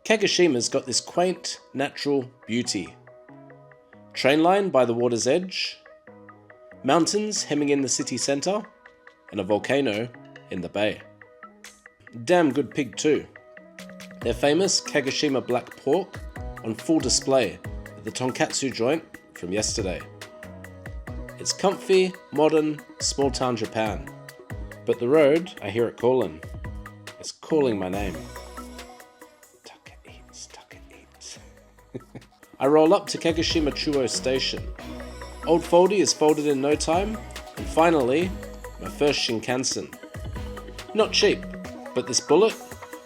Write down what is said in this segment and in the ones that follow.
Kagoshima's got this quaint, natural beauty. Train line by the water's edge, mountains hemming in the city centre, and a volcano in the bay. Damn good pig too. Their famous Kagoshima black pork on full display at the tonkatsu joint from yesterday. It's comfy, modern, small town Japan. But the road, I hear it calling. It's calling my name. Tucker eats, Tucker eats. I roll up to Kagoshima Chuo Station. Old Foldy is folded in no time, and finally, my first Shinkansen. Not cheap, but this bullet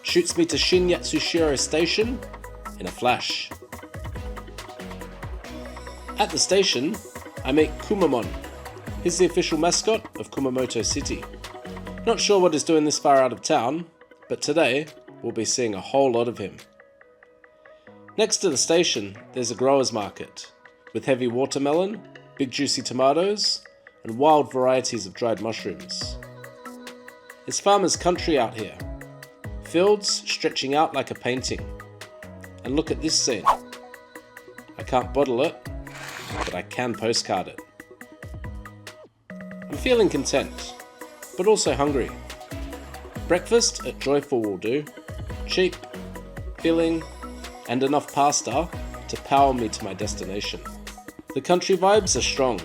shoots me to Shinyatsushiro Station in a flash. At the station, I meet Kumamoto. He's the official mascot of Kumamoto City. Not sure what he's doing this far out of town, but today we'll be seeing a whole lot of him. Next to the station, there's a grower's market with heavy watermelon, big juicy tomatoes, and wild varieties of dried mushrooms. It's farmer's country out here. Fields stretching out like a painting. And look at this scene. I can't bottle it, but I can postcard it. I'm feeling content, but also hungry. Breakfast at Joyful will do. Cheap, filling, and enough pasta to power me to my destination. The country vibes are strong.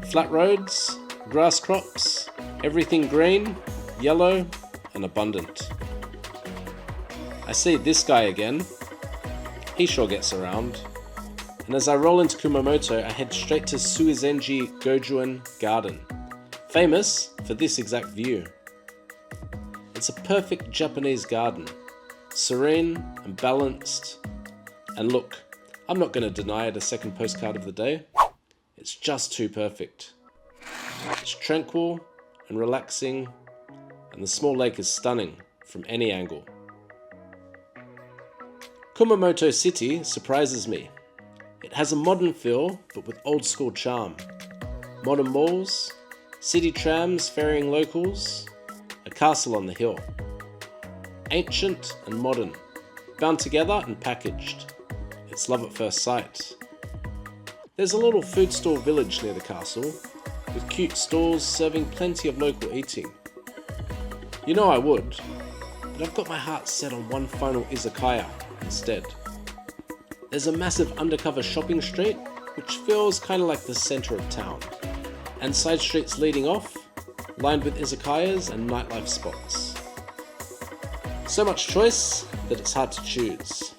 Flat roads, grass crops, everything green, yellow, and abundant. I see this guy again. He sure gets around. And as I roll into Kumamoto, I head straight to Suizenji Gojuin Garden, famous for this exact view. It's a perfect Japanese garden, serene and balanced. And look, I'm not going to deny it a second postcard of the day. It's just too perfect. It's tranquil and relaxing, and the small lake is stunning from any angle. Kumamoto City surprises me. It has a modern feel, but with old school charm. Modern malls, city trams ferrying locals, a castle on the hill. Ancient and modern, bound together and packaged. It's love at first sight. There's a little food store village near the castle, with cute stalls serving plenty of local eating. You know I would, but I've got my heart set on one final izakaya instead. There's a massive undercover shopping street, which feels kind of like the centre of town, and side streets leading off, lined with izakayas and nightlife spots. So much choice that it's hard to choose.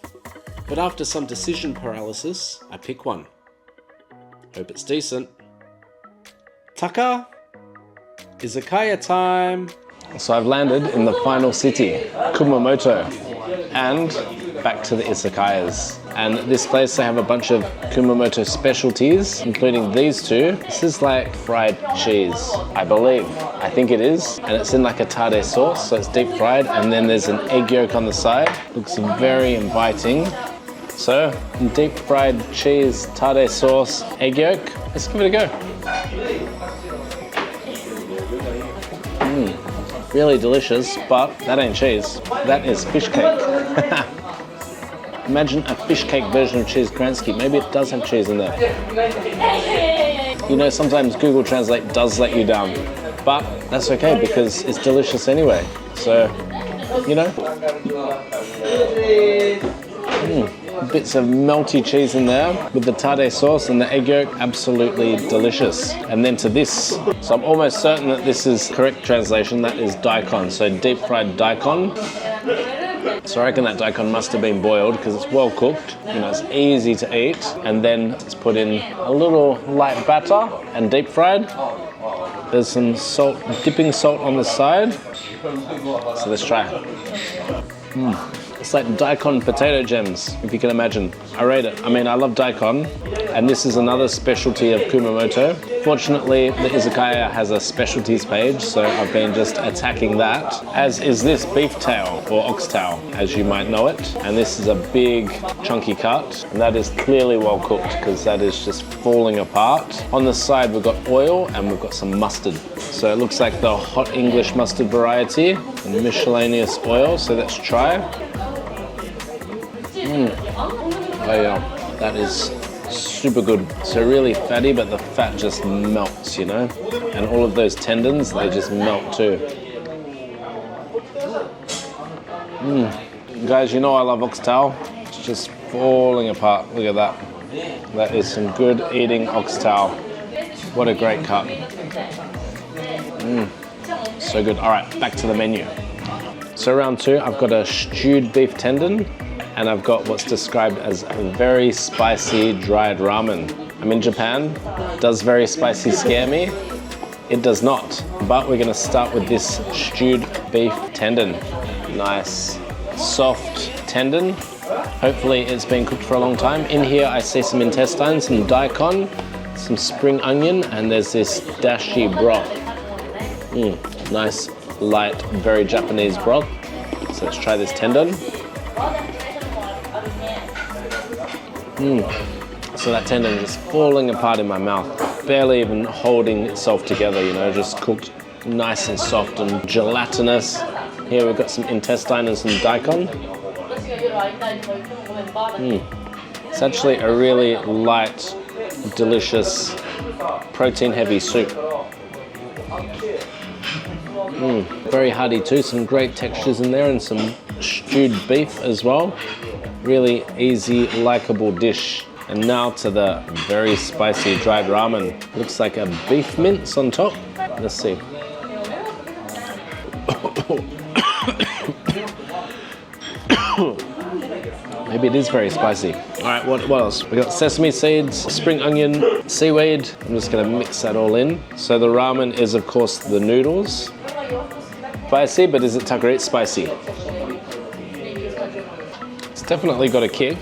But after some decision paralysis, I pick one. Hope it's decent. Taka! Izakaya time! So I've landed in the final city, Kumamoto, and back to the izakayas. And this place, they have a bunch of Kumamoto specialties, including these two. This is like fried cheese, I believe. I think it is. And it's in like a tare sauce, so it's deep fried. And then there's an egg yolk on the side. Looks very inviting. So, deep fried cheese, tare sauce, egg yolk. Let's give it a go. Really delicious, but that ain't cheese. That is fish cake. Imagine a fish cake version of cheese Kransky. Maybe it does have cheese in there. You know, sometimes Google Translate does let you down, but that's okay because it's delicious anyway. So, you know. Bits of melty cheese in there with the tare sauce and the egg yolk, absolutely delicious. And then to this, so I'm almost certain that this is correct translation, that is daikon, so deep fried daikon. So I reckon that daikon must have been boiled because it's well cooked, you know, it's easy to eat. And then it's put in a little light batter and deep fried. There's some salt, dipping salt on the side. So let's try. It's like daikon potato gems, if you can imagine. I rate it. I mean, I love daikon, and this is another specialty of Kumamoto. Fortunately, the izakaya has a specialties page, so I've been just attacking that, as is this beef tail, or oxtail, as you might know it. And this is a big, chunky cut, and that is clearly well cooked, because that is just falling apart. On the side, we've got oil, and we've got some mustard. So it looks like the hot English mustard variety, and miscellaneous oil, so let's try. Oh yeah, that is super good. So really fatty, but the fat just melts, you know? And all of those tendons, they just melt too. Guys, you know I love oxtail. It's just falling apart. Look at that. That is some good eating oxtail. What a great cut. So good. All right, back to the menu. So round two, I've got a stewed beef tendon, and I've got what's described as a very spicy dried ramen. I'm in Japan. Does very spicy scare me? It does not. But we're gonna start with this stewed beef tendon. Nice, soft tendon. Hopefully it's been cooked for a long time. In here I see some intestines, some daikon, some spring onion, and there's this dashi broth. Nice, light, very Japanese broth. So let's try this tendon. So that tendon is falling apart in my mouth, barely even holding itself together, you know, just cooked nice and soft and gelatinous. Here we've got some intestine and some daikon. It's actually a really light, delicious, protein-heavy soup. Very hearty too, some great textures in there and some stewed beef as well. Really easy, likable dish. And now to the very spicy dried ramen. Looks like a beef mince on top. Let's see. Maybe it is very spicy. All right, what else? We got sesame seeds, spring onion, seaweed. I'm just gonna mix that all in. So the ramen is of course the noodles. Spicy, but is it Takuro? It's spicy. It's definitely got a kick.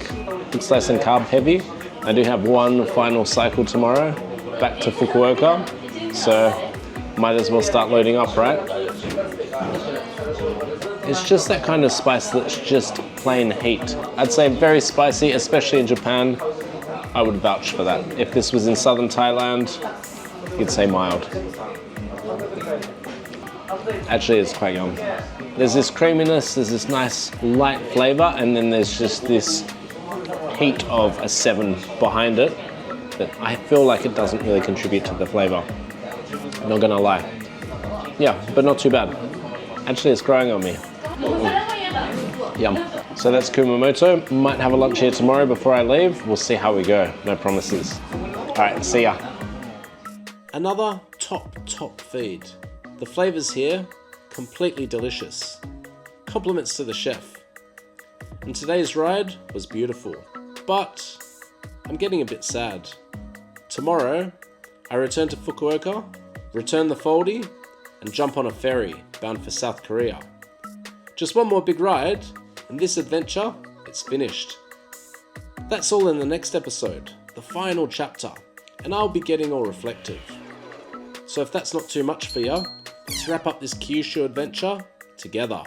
Looks nice and carb heavy. I do have one final cycle tomorrow, back to Fukuoka. So might as well start loading up, right? It's just that kind of spice that's just plain heat. I'd say very spicy, especially in Japan. I would vouch for that. If this was in southern Thailand, you'd say mild. Actually, it's quite yum. There's this creaminess, there's this nice light flavor, and then there's just this heat of a 7 behind it that I feel like it doesn't really contribute to the flavor. Not gonna lie. Yeah, but not too bad. Actually, it's growing on me. Yum. So that's Kumamoto. Might have a lunch here tomorrow before I leave. We'll see how we go. No promises. All right, see ya. Another top feed. The flavors here, completely delicious. Compliments to the chef. And today's ride was beautiful, but I'm getting a bit sad. Tomorrow, I return to Fukuoka, return the foldy, and jump on a ferry bound for South Korea. Just one more big ride, and this adventure, it's finished. That's all in the next episode, the final chapter, and I'll be getting all reflective. So if that's not too much for you, let's wrap up this Kyushu adventure together.